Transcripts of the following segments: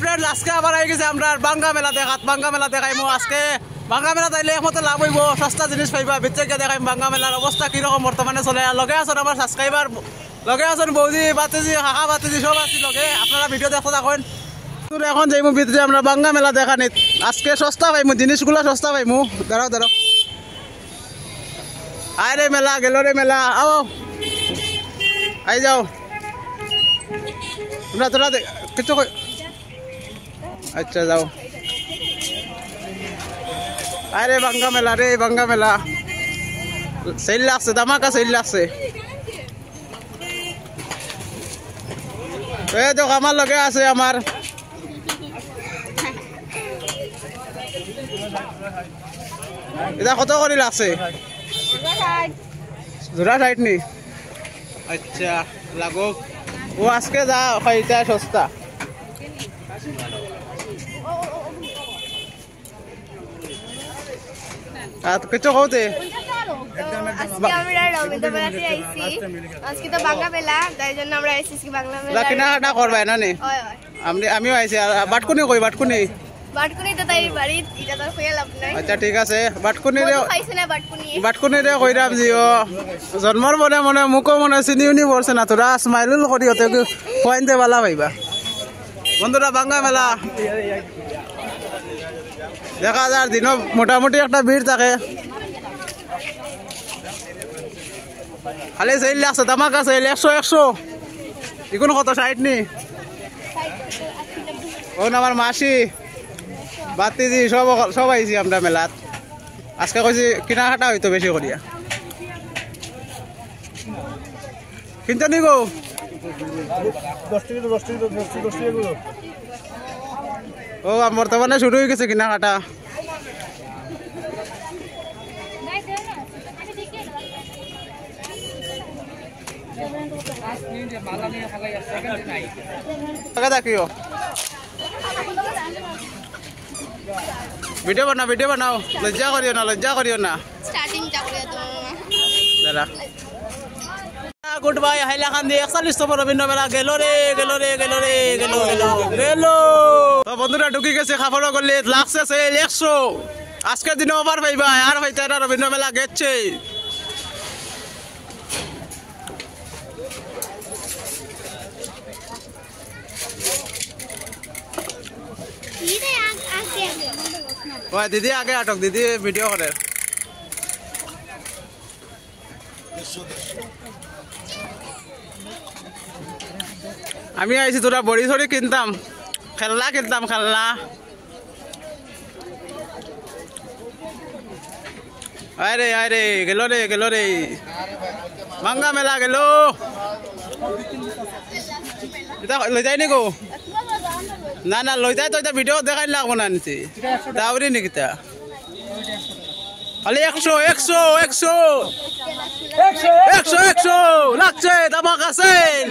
Friend আজকে আবার I গেছে আমরা বাঙ্গা মেলা দেখাত বাঙ্গা মেলা দেখাইমু আজকে বাঙ্গা মেলা তাইলে একমতে লাভ হইব সস্তা জিনিস পাইবা বিচ্ছেকে দেখাইম বাঙ্গা মেলার অবস্থা কিরকম বর্তমানে চলে লগে আছেন আমার সাবস্ক্রাইবার লগে আছেন বৌদি বাতিজি কাকা বাতিজি সব আছি লগে আপনারা ভিডিও দেখতে থাকুন এখন যাইমু ভিতরে আমরা বাঙ্গা মেলা দেখানিত আজকে সস্তা পাইমু জিনিসগুলো সস্তা পাইমু দাঁড়াও দাঁড়াও আয় রে মেলা গেল রে মেলা আও আই যাও তোমরা তোরা কিছু अच्छा जाओ अरे बंगा मेला रे बंगा मेला सेल लागছে धमाका सेल लागছে ए तो আমার লগে আছে আমার এটা কত করে লাগছে জোড়া 60 নি আচ্ছা লাগো ও আজকে যা খাইতা সস্তা কিছু কওতে আজকে আমরা রবীন্দ্র মেলাতে আইছি আজকে তো বাংলা মেলা তাই জন্য আমরা আইছি কি বাংলা মেলা কিনাটা করবা না নে আমিও আইছি বাটকুনি কই বাটকুনি তো তাই বাড়ি এটা তো কইয়া লাভ নাই আচ্ছা ঠিক আছে বাটকুনি রে খাইছ না বাটকুনি রে কইরাম জিও জন্মর মনে মনে মুকো মনে চিনি পড়ছে না তোরা স্মাইলুল করি হতে পয়েন্টে বালা পাইবা বন্ধুরা বাংলা মেলা দেখা যায় দিন মোটামুটি একটা ভিড় থাকে খালি সেল লাগছে ধামাকা সেল 100 এখন কত 60 নি ও আমার মাসি বাতিজি সব আইছি আমরা মেলাত আজকে কইছি কিনা কাটা হইতো বেশি করিয়া কিনতে নি গো 10 টাকা ও বর্তমানে শুরু হয়ে গেছে কিনা কাটা ভিডিও বানাও লজ্জা করিও না দাদা গুড বাই হাইলাকান্দি 41তম রবীন্দ্র মেলা গেল বন্ধুরা ঢুকি গেছে খাফড় গলি লাগছে সেল 100 আজকের দিনে ওভার পাইবা আর পাইতা না রবীন্দ্র মেলা গেছে ওই দিদি আগে আটক দিদি ভিডিও করে আমি আইছি তোরা বড়ি ছড়ি কিনতাম খেলনা আরে গেল রে বাঙ্গা মেলা গেল এটা লই যাই নি গো না লই যাই তো এটা ভিডিও দেখাই লাগবো না নিচে দাউরি নাকি তা খালি 100 লাগছে ধামাকা সেল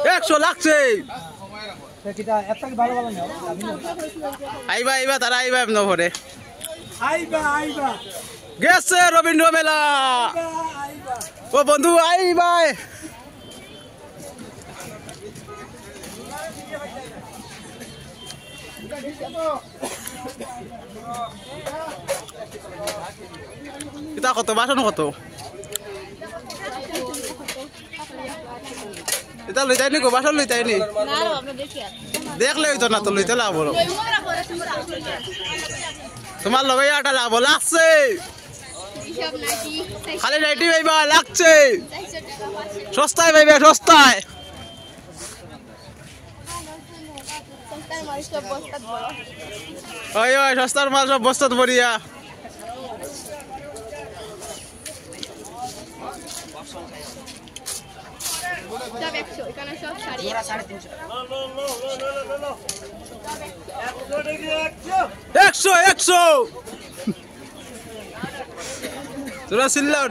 100 লাগছে আইবা তারা আইবা এমন ভরে গেছে রবীন্দ্র মেলা ও বন্ধু আইবা এটা কত বাসন কত এটা লই যায়নি গো বাসন লই যায়নি দেখলে হইতো না তো লইতে লাভ হলো তোমার লগে আটা লাভ লাগছে খালি নাইটি পাইবা লাগছে সস্তায় পাইবে সস্তায় ওই সস্তার মাল সব বস্তাত ভরিয়া একশো তোরা চিল্লাও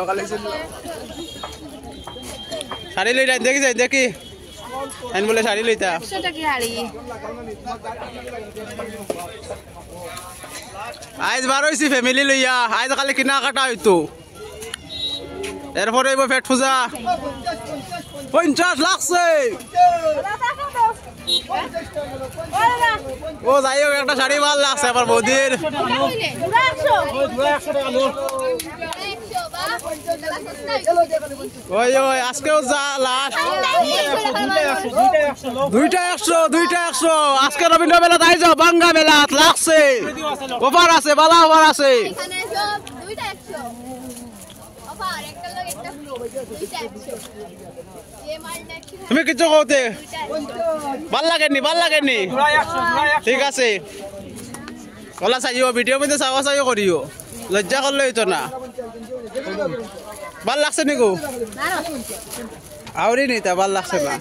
খালি চিল্লাও শাড়ি লই দেখি আইন বলে শাড়ি লইতা আজ বার হয়েছি ফ্যামিলি লইয়া আজ খালি কিনা কাটা হইতো এরপরে পেট পূজা 50 লাগছে ও যাই হোক একটা শাড়ি ভাল লাগছে আমার বৌদির ওই ওই আজকেও যা লাস্ট দুইটা 100 আজকে রবীন্দ্র মেলা তাই যাও বাঙ্গা মেলা লাগছে অফার আছে বালা অফার আছে তুমি কিছু কওতে ভাল লাগেনি ঠিক আছে ওলা চাইও ভিডিও মধ্যে চাইও করিও লজ্জা করলে হইতো না ভাল লাগছে নিকো আউরি নি তা ভাল লাগছে না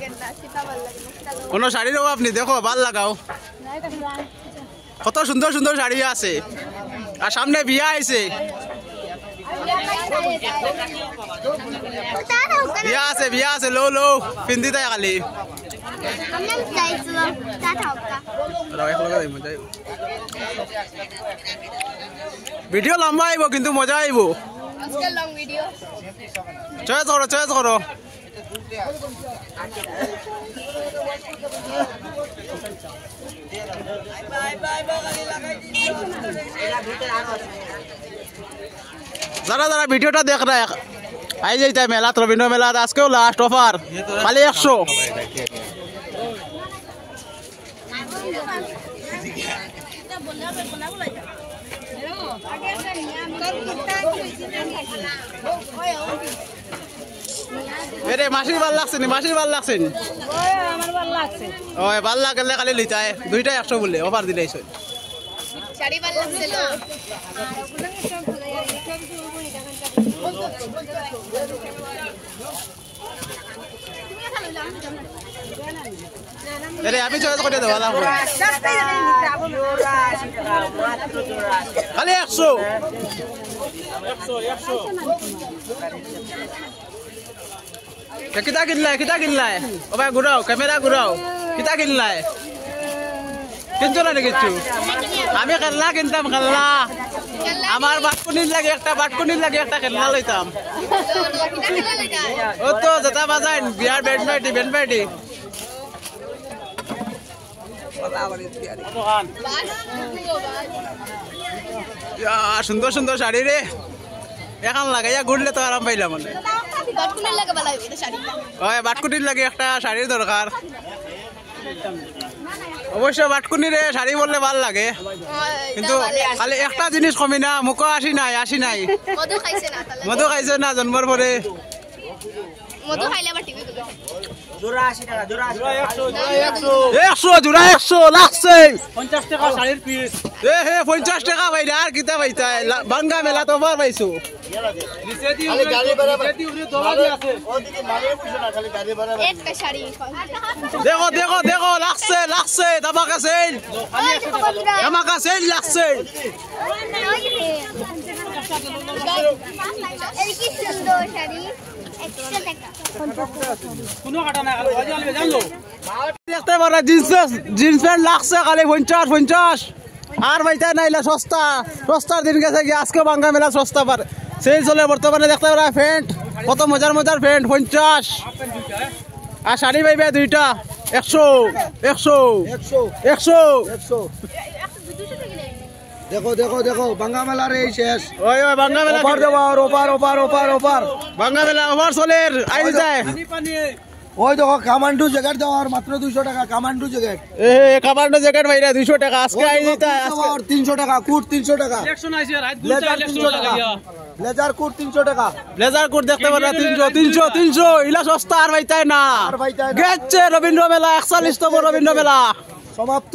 কোনো শাড়ির অভাব নেই দেখো ভাল লাগাও কত সুন্দর সুন্দর শাড়ি আছে আর সামনে বিয়া আইছে বিয়া আছে লো পিন্ধি তাই খালি ভিডিও লম্বা আইব কিন্তু মজা আইব চয়েস করো যারা যারা ভিডিওটা দেখ রা আই যাইতে মেলাত রবীন্দ্র মেলাত আজকেও লাস্ট অফার খালি 100 এরে মাসির ভাল লাগছে নি ওই ভাল লাগলে খালি লইতাই দুইটা 100 বলে অফার দিলাইছ শাড়ি ভাল লাগছে লো আরে আমি চয়েস করে দেব ভালো খালি 100 কিতা কিনলাই ও ভাই ঘুরাও ক্যামেরা ঘুরাও কিতা কিনলাই কিনছো না কিছু আমি খেলনা কিনতাম খেলনা আমার বাটকুনির লাগে একটা খেলনা লইতাম ও তো যেটা বাজাই বিয়ার ব্যান্ড পার্টি সুন্দর সুন্দর শাড়ি রে এখন লাগাইয়া ঘুরলে তো আরাম পাইলাম মনে বাটকুনির লাগে একটা শাড়ির দরকার অবশ্য বাটকুনিরে শাড়ি বললে ভাল লাগে কিন্তু খালি একটা জিনিস কমি না মুখো আসি নাই মধু খাইছে না জন্মর পরে জোড়া 100 লাগছে 50 টাকা শাড়ির পিস 50 টাকা ভাইরা আর কিতা ভাইতাই বাঙ্গা মেলা তো বার পাইছো দেখো লাগছে ধামাকা সেল লাগছে দেখতে পারা জিন্স প্যান্ট লাগছে খালি 50 আর ভাইটা নাইলা সস্তার দিন গেছে কি আজকে বাঙ্গা মেলা সস্তা পারে সেই চলে বর্তমানে দেখতে পারা প্যান্ট কত মজার প্যান্ট 50 আর শাড়ি পাইবে দুইটা 100 দেখো বাঙ্গা মেলার এই শেষ ওই বাঙ্গা মেলা ওপার বাঙ্গা মেলা ওভার চলে আই যায় ওই দেখো কামান্ডু জ্যাকেট দাও আর মাত্র 200 টাকা কামান্ডু জ্যাকেট কামান্ডু জ্যাকেট ভাইরা 200 টাকা আজকে আই যাইতা আজকে 300 টাকা কোট 300 টাকা ইলেকশন আইছে রাত 300 টাকা ব্লেজার কোট 300 টাকা ব্লেজার কোট দেখতে পারা 300 ইলা সস্তা আর ভাইতাই না গেছে রবীন্দ্র মেলা 41তম রবীন্দ্র মেলা সমাপ্ত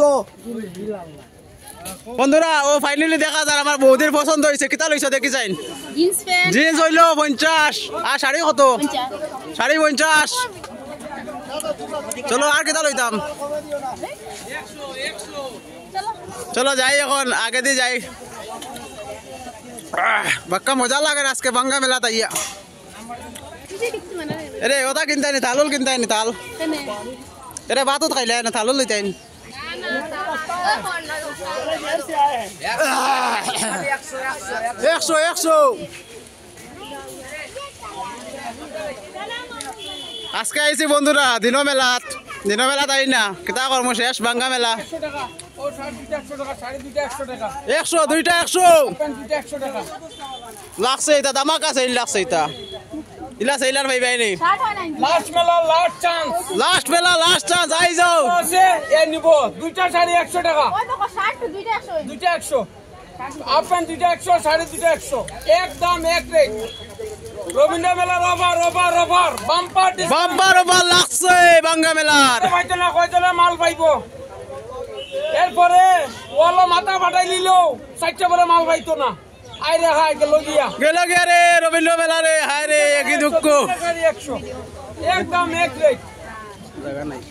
বন্ধুরা ও ফাইনালি দেখা যায় আমার বৌদির পছন্দ হয়েছে কিতা লইছো দেখি যাইন জিন্স হইলো 50 আর শাড়ি কত শাড়ি 50 চলো আর কিতা লইতাম চলো যাই এখন আগে দিয়ে যাই বাক্কা মজা লাগে আজকে বাঙ্গা মেলা তাইয়া এরে ওটা কিনতাই নি তালুল কিনতাই নি তাল এরে বাতুত খাইলে না তালুল লইতাই নি 100 আজকে আইছি বন্ধুরা দিনো মেলাত আই না কিতা কর্ম শেষ বাঙ্গা মেলা 100 টাকা ও 100 টাকা শাড়ি দুইটা 100 টাকা 100 দুইটা 100 প্যান্ট দুইটা 100 টাকা লাগছে এটা দামাকা সেল লাগছে এটা ইলা সেলার ভাই ভাই নেই লাস্ট মেলা লাস্ট চান্স আই যাও আছে এ নিব দুইটা শাড়ি 100 টাকা ওই দেখো শার্ট দুইটা 100 দুইটা 100 হাফ প্যান্ট দুইটা 100 শাড়ি দুইটা 100 একদম এক রেট রবীন্দ্র মেলা রবার বাম্পার লাগছে বাঙ্গা মেলার পাইতো না কয়জনে মাল পাইবো এরপরে ওয়ালা মাথা ফাটাই নিল 60 পরে মাল পাইতো না আইরে হাই গেল গিয়া রে রবীন্দ্র মেলা রে হায় রে কি দুঃখ 100 একদম এক রেট জায়গা নাই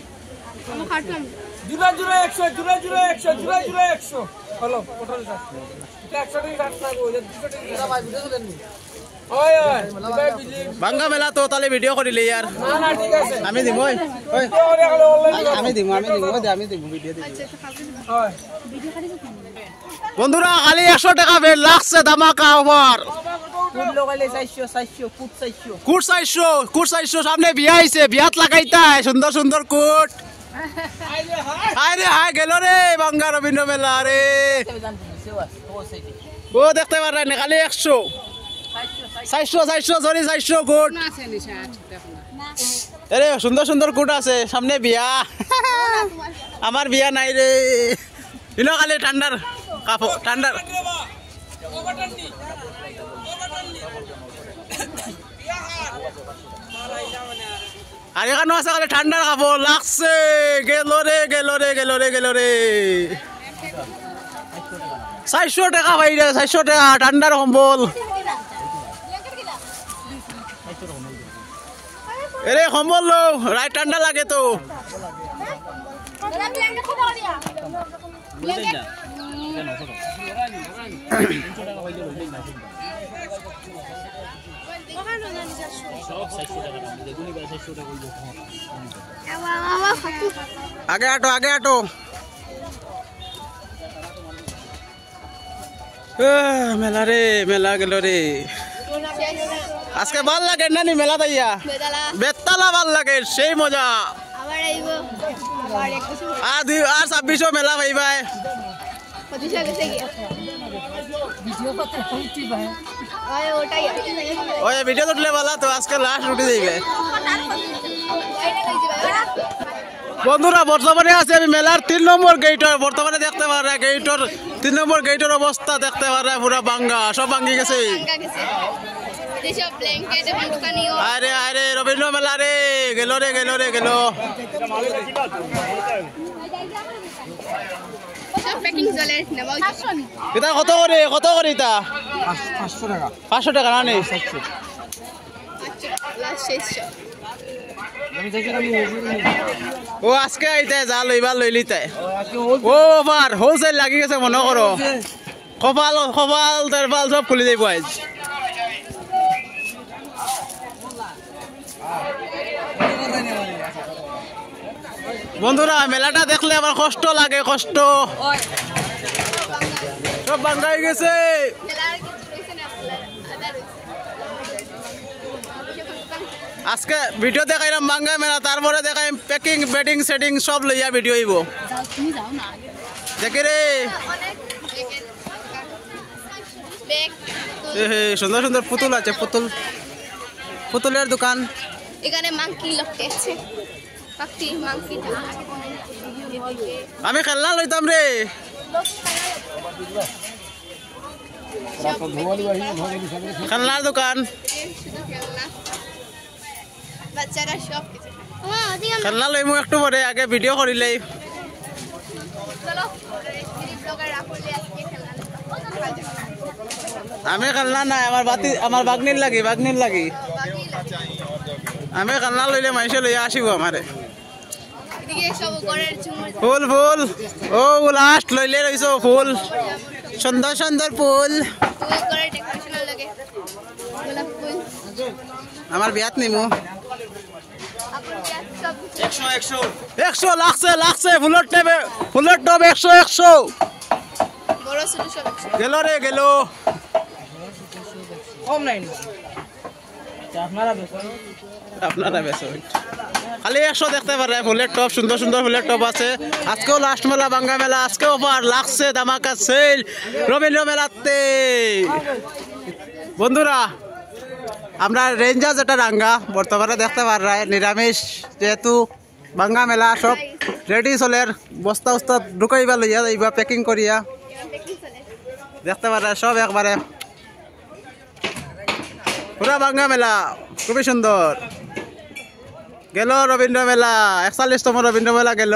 আমি কাটলাম জুড়া 100 জুড়া 100 হলো টোটাল 100 টাকা না গো 200 টাকা ভাই ভিডিও দেন ওই ভাই বিলি বাঙ্গা মেলা তো তাহলে ভিডিও করিলে ইয়ার না ঠিক আছে আমি দিম ওই আমি দিম ভিডিও দিম হয় বন্ধুরা খালি 100 টাকা বের লাগছে ধামাকা ওভার ফুল লাগাইলে 400 কুট 400 সামনে বিয়া আইছে বিয়াত লাগাইতা সুন্দর কুট হায় গেল রে বাঙ্গা রবীন্দ্র মেলা রে ও দেখতে পার না খালি 100 400 সরি 400 কুট আরে সুন্দর কুট আছে সামনে বিয়া আমার বিয়া নাই রে ইনো খালি ঠান্ডার কাপড় ঠান্ডার আর এখানে আছে খালি ঠান্ডার কাপড় লাগছে গেল রে 400 টাকা ভাই রে 400 টাকা ঠান্ডার কম্বল এরে কম্বল লো রাইট ঠান্ডা লাগে তো আগে আটো মেলা গেল রে আজকে ভাল লাগে নানি মেলা তাইয়া বেতালা ভাল লাগে সেই মজা আর 26 মেলা ভাই ভাই ওই ভিডিও তুললে ভালো তো আজকে লাস্ট উঠে যাইবে বন্ধুরা বর্তমানে আছে আমি মেলার 3 নম্বর গেটর বর্তমানে দেখতে পারে গেটর 3 নম্বর গেটের অবস্থা দেখতে পারে পুরো ভাঙ্গা সব ভাঙ্গি গেছে আরে রবীন্দ্র মেলা রে গেল এটা কত করে এটা 500 টাকা না নেই ও আজকে আইতে যা লইবার লইলি তাই ও ওভার হোলসেল লাগি গেছে মনে করো কপাল তেরপাল সব খুলে যাইব আজ বন্ধুরা মেলাটা দেখলে আমার কষ্ট লাগে সব ভাঙ্গাই গেছে আজকে ভিডিও দেখাইলাম বাঙ্গা মেলা তারপরে দেখাই প্যাকিং বেডিং সেটিং সব লইয়া ভিডিও হইব দেখে রে সুন্দর পুতুল আছে পুতুলের দোকান এখানে মাংকি আছে আমি খেলনা লইতাম রে খেলনার দোকান বাচ্চারা সব কিছু খেলনা লইমু একটু পরে আগে ভিডিও করিলে আমি খেলনা নাই আমার বাগনির লাগি আমি খেলনা লইলে মাইসে লইয়া আসিব আমারে ফুল ও লাস্ট লইলে রইছ ফুল সুন্দর ফুল আমার বিয়াত নিমু 100 লাগছে ফুলের টব 100 গেল কম নাই আপনারা আপনারা বেশি খালি 100 দেখতে পারে ফুলের টপ সুন্দর সুন্দর ফুলের টপ আছে আজকেও লাস্ট মেলা বাঙ্গা মেলা আজকেও অফার লাগছে ধামাকা সেল রবীন্দ্র মেলাতে বন্ধুরা আমরা রেঞ্জার যেটা রাঙ্গা বর্তমানে দেখতে পারায় নিরামিষ যেহেতু বাঙ্গা মেলা সব রেডি চলের বস্তা উস্তা ঢুকাইবা লইয়া যাইবা প্যাকিং করিয়া দেখতে পারা সব একবারে পুরা বাঙ্গা মেলা খুবই সুন্দর গেল রবীন্দ্র মেলা 41তম রবীন্দ্র মেলা গেল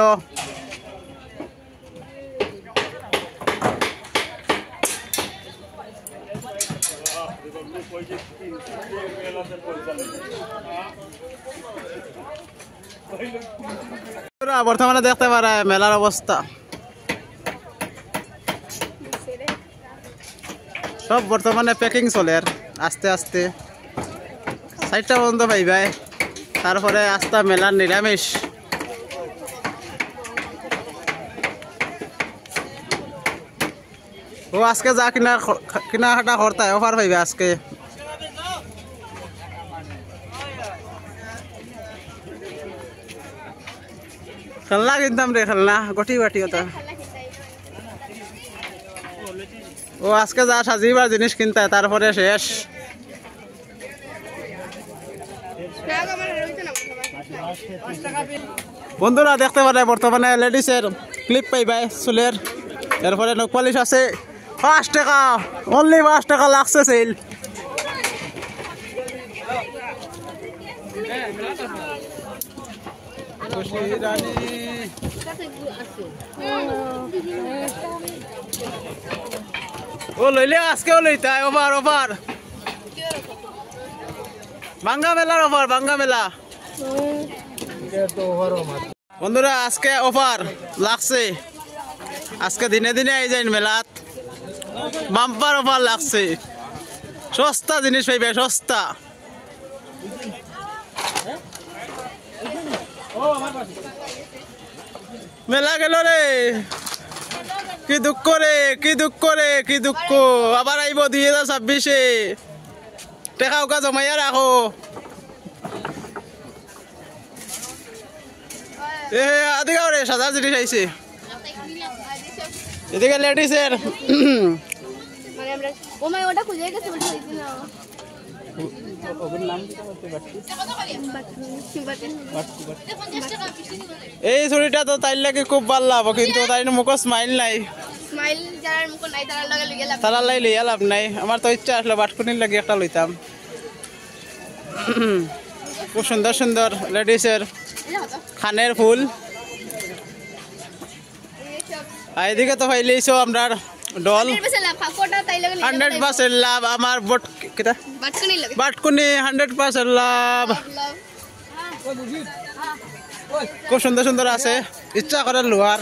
বর্তমানে দেখতে পারা মেলার অবস্থা সব বর্তমানে প্যাকিং চলে আস্তে আস্তে 4টা পর্যন্ত পাইবাই তারপরে আস্তা মেলার নিরামিষ ও আজকে যা কিনা করতে অফার পাইবে আজকে খেলনা কিনতাম রে খেলনা গটি বাটি ওটা ও আজকে যা সাজিবার জিনিস কিনতে তারপরে শেষ বন্ধুরা দেখতে পারে বর্তমানে লেডিসের ক্লিপ পাইবাই চুলের এরপরে নখ পালিশ আছে 5 টাকা অনলি 5 টাকা লাগছে সেল ও লইলে আজকেও লইতা ওভার ওভার বাঙ্গা মেলার অফার বাঙ্গা মেলা বন্ধুরা আজকে অফার লাগছে আজকে দিনে দিনে আই যাই মেলাত বাম্পার অফার লাগছে সস্তা জিনিস পাইবে সস্তা মেলা গেল রে কি দুঃখ রে কি দুঃখ রে কি দুঃখ আবার আইব 2026-এ টাকা ওকা জমাইয়া রাখো এদিকে রে সাদা জিনিস আইছে এদিকে লেডিসের এই ছুরিটা তো তাই লাগে খুব ভাল লাভ কিন্তু তাই মুখ স্মাইল নাই তারা লাই লইয়া লাভ নাই আমার তো ইচ্ছা আসলো বাটকুনির লাগে একটা লইতাম খুব সুন্দর সুন্দর লেডিসের খানের ফুল এদিকে তো পাইলেইছো আমরা ডল 100% লাভ আমার বট কিটা বাটকুনি 100% লাভ খুব সুন্দর সুন্দর আছে ইচ্ছা করে লোহার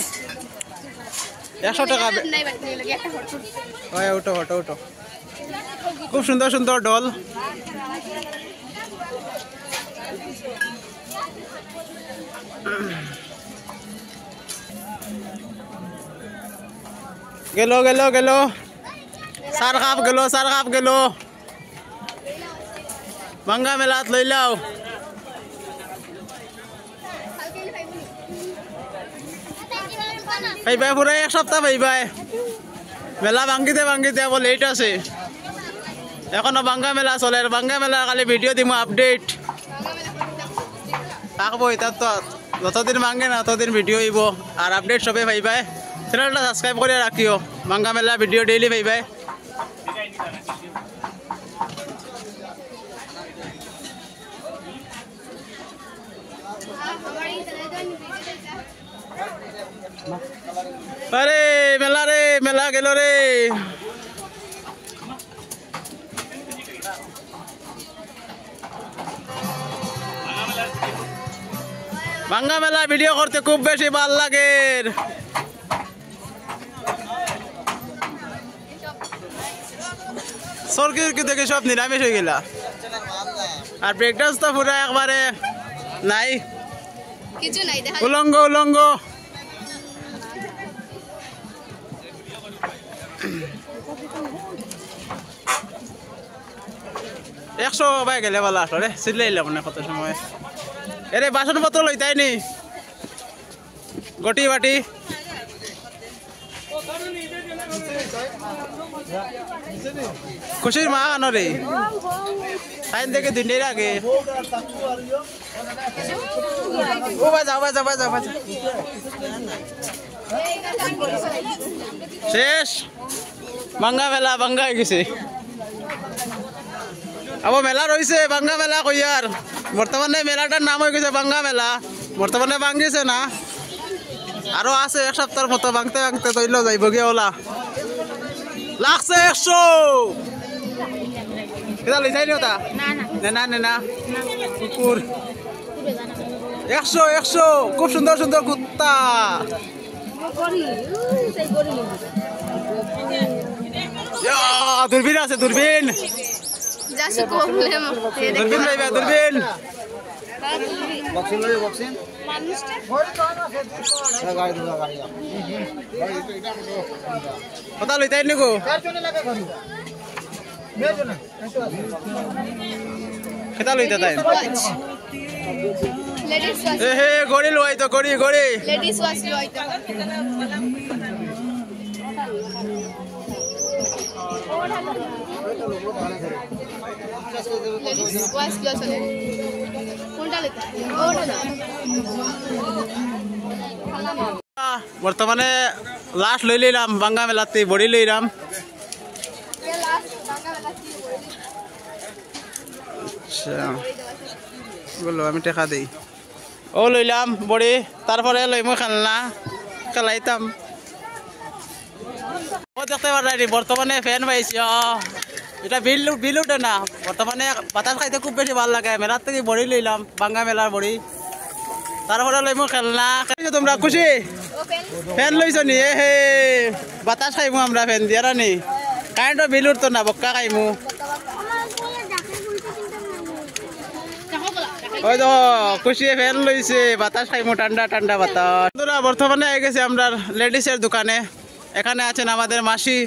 100 টাকা ওটো ওটো ওটো খুব সুন্দর সুন্দর ডল গেল গেল গেল সার কাপ গেল বাঙ্গা মেলাত লইলাও পাইবাই পুরো 1 সপ্তাহ পাইবাই মেলা ভাঙ্গিতে বলে লেট আছে এখনো বাঙ্গা মেলা চলে বাঙ্গা মেলা খালি ভিডিও দিমু আপডেট থাকবো এটা তো যতদিন ভাঙ্গে না ততদিন ভিডিও আইব আর আপডেট সবে পাইবাই চ্যানেলটা সাবস্ক্রাইব করে রাখিও বাঙ্গা মেলা ভিডিও ডেইলি পাইবাই আরে মেলা গেল রে বাঙ্গা মেলা ভিডিও করতে খুব বেশি ভাল লাগে সরকির কি দেখে সব নিরামিষ হয়ে গেলা আর ব্রেক ডান্স তো পুরো একবারে নাই কিছু নাই দেখা উলঙ্গ 100 পাই গেলে বলা আসলে সিলাইলাম না কত সময় এরে বাসনপত্র লইতাই নি গটি বাটি খুশির মা আনো রে টাইম দেখে দিনের আগে ও বাজা বাজা বাজা বাজা শেষ বাঙ্গা মেলা বাঙ্গা হয়ে গেছে আবার মেলা রয়েছে বাঙ্গা মেলা কইয়ার বর্তমানে মেলাটার নাম হয়ে গেছে বাঙ্গা মেলা বর্তমানে ভাঙ্গিছে না আরো আছে 1 সপ্তাহের মতো ভাঙতে ভাঙতে তৈল যাইব গিয়ে ওলা লাগছে 100 কেটা লইছাই নি ওটা না না না কুকুর 100 খুব সুন্দর সুন্দর কুত্তা দূরবীন আছে দূরবীন দূরবীন ভাইবা দূরবীন বক্সিং লই বক্সিং কথা লইতাই নিকো কেটা লইতা তাই হে গড়ি লই তো গড়ি গড়ি লেডিস ওয়াচ লই তো লেডিস ওয়াচ লই চলে কোনটা লইতা ওটা বর্তমানে লাস্ট লই লইলাম বাঙ্গা মেলাতে বড়ি লইলাম বলো আমি টাকা দিই ও লইলাম বড়ি তারপরে লইমু খেলনা খেলাইতাম ও দেখতে পারি বর্তমানে ফ্যান পাইছি এটা বিল উঠে না বর্তমানে বাতাস খাইতে খুব বেশি ভালো লাগে মেলার থেকে বড়ি লইলাম বাঙ্গা মেলার বড়ি তারপরে লইমু খেলনা তোমরা খুশি ফ্যান লইছ নি হে বাতাস খাইমু আমরা ফ্যান দিয়া নি কারেন্টের বিল উঠতো না বক্কা খাইমু ওই তো খুশি ফ্যান লইছে বাতাস খাইমু ঠান্ডা ঠান্ডা বাতাস বর্তমানে আই গেছে আমরা লেডিসের দোকানে এখানে আছেন আমাদের মাসি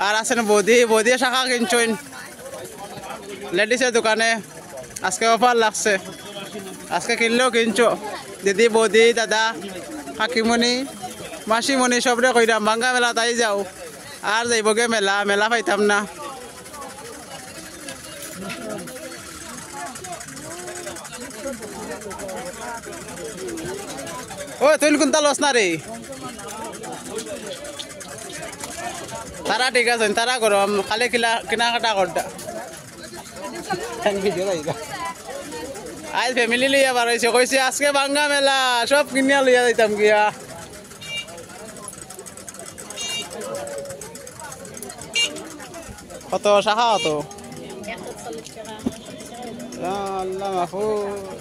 আর আছেন বৌদি বৌদি শাখা কিনছেন লেডিসের দোকানে আজকে অফার লাগছে আজকে কিনলেও কিনছো দিদি বৌদি দাদা কাকিমণি মাসিমণি সবরে কইরাম বাঙ্গা মেলা তাই যাও আর যাইবগে মেলা মেলা পাইতাম না ও তুই কোনটা লস না রে তারা ঠিক আছে তারা গরম খালি কেনাকাটা করটা আজ ফ্যামিলি লইয়া বাড়াইছে কইছে আজকে বাঙ্গা মেলা সব কিনিয়া লইয়া যাইতাম গিয়া কত শাখা কত আল্লাহ মাহফুজ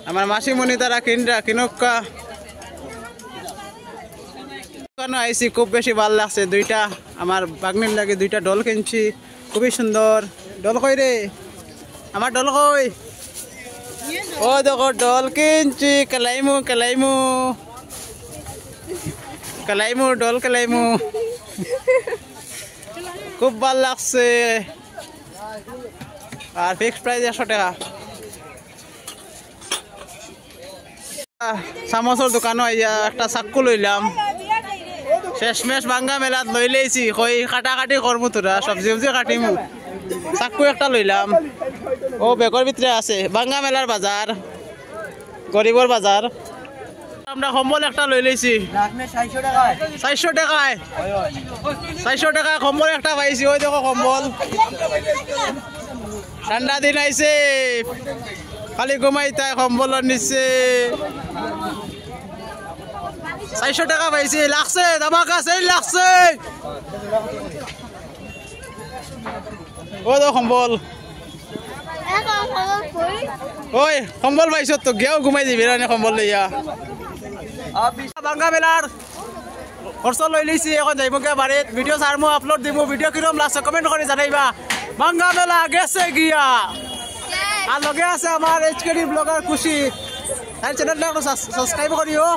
আমার মাসিমণি তারা কিনকা আইসি খুব বেশি ভাল লাগছে দুইটা আমার বাগনির লাগে দুইটা ডল কিনছি খুবই সুন্দর ডল কই রে আমার ডল কই ও দেখো ডল কিনছি কেলাইমু কেলাইমু কেলাইমু ডল কেলাইমু খুব ভাল লাগছে আর ফিক্সড প্রাইস 100 টাকা চামচর দোকানো একটা চাক্কু লইলাম শেষমেশ বাঙ্গা মেলাত লই লেছি কই কাটাকাটি করমু তোরা সবজি সবজি কাটিমু চাক্কু একটা লইলাম ও বেগর ভিতরে আছে বাঙ্গা মেলার বাজার গরিবর বাজার আমরা কম্বল একটা লই লেছি 400 টাকায় 400 টাকায় কম্বল একটা পাইছি ওই দেখো কম্বল ঠান্ডা দিন আইছে খালি ঘুমাইতাই কম্বলের নিচে 400 টাকা পাইছি লাগছে ধামাকা সেল লাগছে ও তো কম্বল ওই কম্বল পাইছ তো গেও ঘুমাই দিবি রানি কম্বল লইয়া বাঙ্গা মেলার খরচ লই লিছি এখন যাইবগে বাড়িত ভিডিও চারমু আপলোড দিমু ভিডিও কিরম লাগছে কমেন্ট করে জানাইবা বাঙ্গা মেলা গেছে গিয়া আর লগে আছে আমার এইচকেডি ব্লগার খুশি তার চ্যানেলটা সাবস্ক্রাইব করিও।